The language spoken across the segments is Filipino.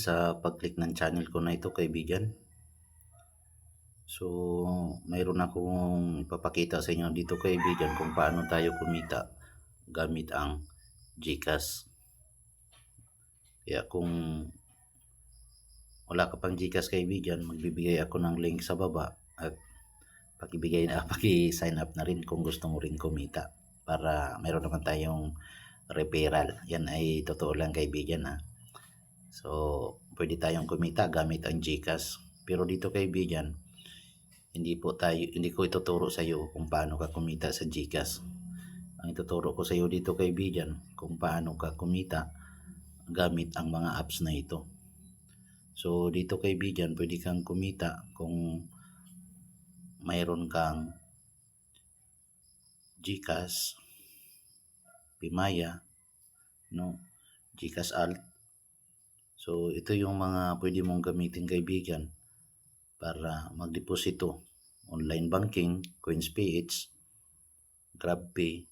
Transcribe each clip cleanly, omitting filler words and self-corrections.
sa pag-click ng channel ko na ito, kaibigan. So, mayroon akong ipapakita sa inyo dito, kaibigan, kung paano tayo kumita gamit ang GCash. Kaya kung wala ka pang GCash, kaibigan, magbibigay ako ng link sa baba at paki-sign up na rin kung gusto mo rin kumita para mayroon naman tayong referral. Yan ay totoo lang, kaibigan, ha. So, pwede tayong kumita gamit ang GCash. Pero dito, kaibigan, hindi ko ituturo sa iyo kung paano ka kumita sa GCash. Ang ituturo ko sa iyo dito, kaibigan, kung paano ka kumita gamit ang mga apps na ito. So, dito, kaibigan, pwede kang kumita kung mayroon kang GCash, Pimaya, no, GCash Alt. So, ito yung mga pwede mong gamitin, kaibigan, para magdeposito. Online banking, CoinsPH, GrabPay,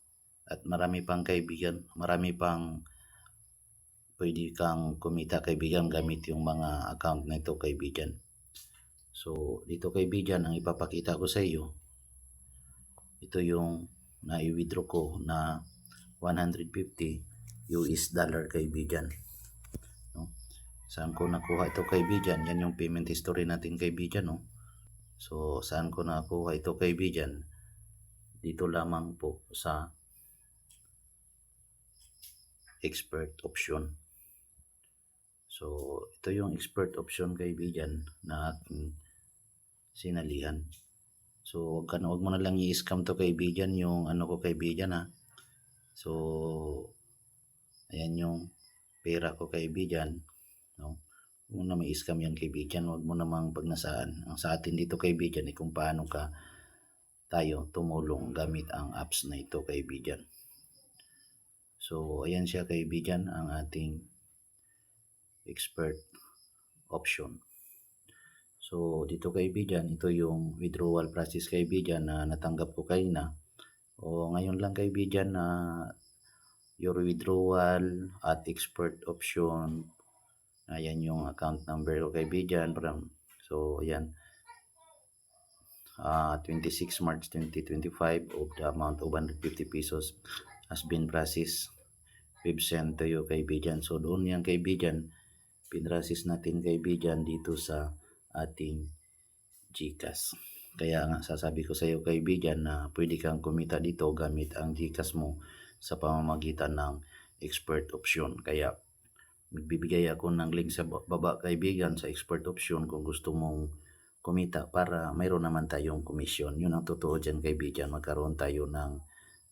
at marami pang, kaibigan. Marami pang pwede kang kumita, kaibigan, gamit yung mga account na ito, kaibigan. So, dito, kaibigan, ang ipapakita ko sa iyo, ito yung na-withdraw ko na $150, kaibigan. No? Saan ko nakuha ito, kaibigan? Yan yung payment history natin, kaibigan, no? So, saan ko nakuha ito, kaibigan? Dito lamang po sa expert option. So, ito yung expert option, kaibigan, na aking sinalihan. So, wag mo na lang i-scam to, kaibigan, yung ano ko, kaibigan, ha. So, ayan yung pera ko, kaibigan, no? Huwag mo na may scam yan, kaibigan. Wag mo namang pagnasaan. Ang sa atin dito, kaibigan, kung paano tayo tumulong gamit ang apps na ito, kaibigan. So, ayan siya, kaibigan, ang ating expert option. So, dito, kaibigan, ito yung withdrawal process, kaibigan, na natanggap ko kanina. O ngayon lang, kaibigan, na your withdrawal at expert option. Ayan yung account number ko, kaibigan. So, ayan. 26 March 2025 of the amount of 150 pesos has been processed. We've sent to you, kaibigan. So, doon yan, kaibigan, pinrasis natin, kaibigan, dito sa ating GCash. Kaya nga, sasabi ko sa iyo, kaibigan, na pwede kang kumita dito gamit ang GCash mo sa pamamagitan ng expert option. Kaya, magbibigay ako ng link sa baba, kaibigan, sa expert option kung gusto mong kumita para mayroon naman tayong komisyon. Yun ang totoo dyan, kaibigan. Magkaroon tayo ng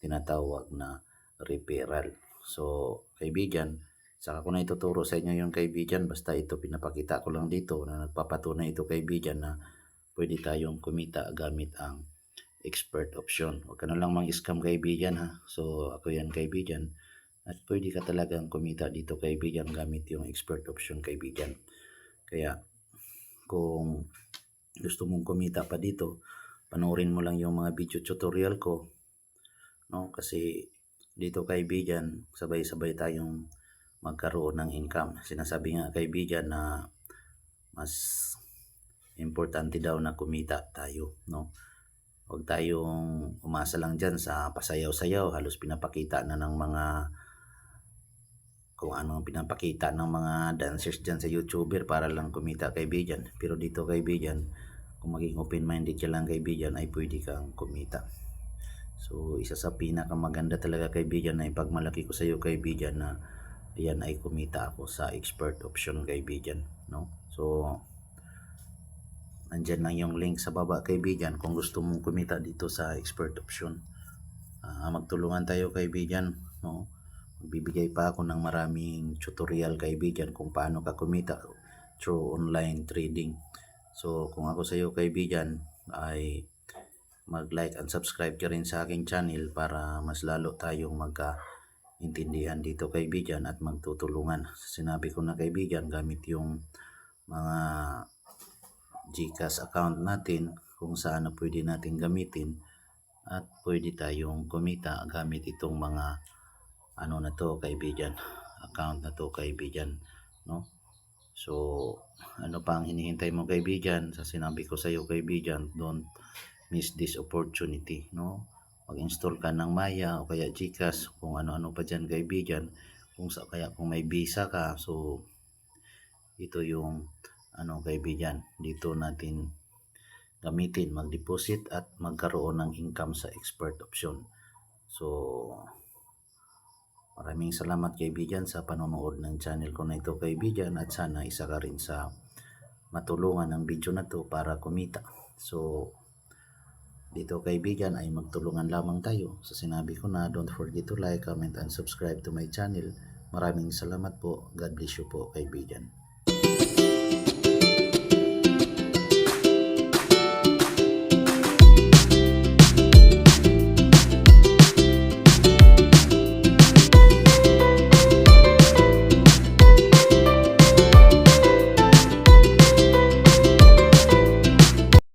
tinatawag na referral. So, kaibigan, saka ko na ituturo sa inyo yung, kaibigan. Basta ito, pinapakita ko lang dito na nagpapatunay ito, kaibigan, na pwede tayong kumita gamit ang expert option. Huwag ka na lang mang-scam, kaibigan, ha. So, ako yan, kaibigan. At pwede ka talagang kumita dito, kaibigan, gamit yung expert option, kaibigan. Kaya kung gusto mong kumita pa dito, panoorin mo lang yung mga video tutorial ko, no? Kasi dito, kaibigan, sabay-sabay tayong magkaroon ng income. Sinasabi nga, kaibigan, na mas importante daw na kumita tayo, no? Huwag tayong umasa lang dyan sa pasayaw-sayaw. Halos pinapakita na ng mga kung ano ang pinapakita ng mga dancers dyan sa YouTuber para lang kumita, kaibigan. Pero dito, kaibigan, kung maging open-minded ka lang, kaibigan, ay pwede kang kumita. So, isa sa pinakamaganda talaga, kaibigan, na ipagmalaki ko sa iyo, kaibigan, na ayan ay kumita ako sa expert option, kaibigan, no? So, nandyan lang yung link sa baba, kaibigan, kung gusto mong kumita dito sa expert option. Magtulungan tayo, kaibigan, no? Magbibigay pa ako ng maraming tutorial, kaibigan, kung paano ka kumita through online trading. So, kung ako sa iyo, kaibigan, ay mag-like and subscribe ka rin sa aking channel para mas lalo tayong magkaintindihan dito, kaibigan, at magtutulungan. Sinabi ko na, kaibigan, gamit yung mga GCash account natin kung saan na pwede natin gamitin at pwede tayong kumita gamit itong mga ano na to, kaibigan, account na to, kaibigan, no? So, ano pa ang hinihintay mo kaibigan? Sa sinabi ko sa iyo kaibigan, don't miss this opportunity, no? Mag-install ka ng Maya o kaya GCash, kung ano-ano pa dyan kaibigan. Kung may visa ka, so ito yung ano kaibigan, dito natin gamitin, mag-deposit at magkaroon ng income sa expert option. So, maraming salamat kaibigan sa panonood ng channel ko na ito kaibigan, at sana isa ka rin sa matulungan ng video na to para kumita. So, dito kaibigan ay magtulungan lamang tayo. Sa sinabi ko na, don't forget to like, comment, and subscribe to my channel. Maraming salamat po. God bless you po kaibigan.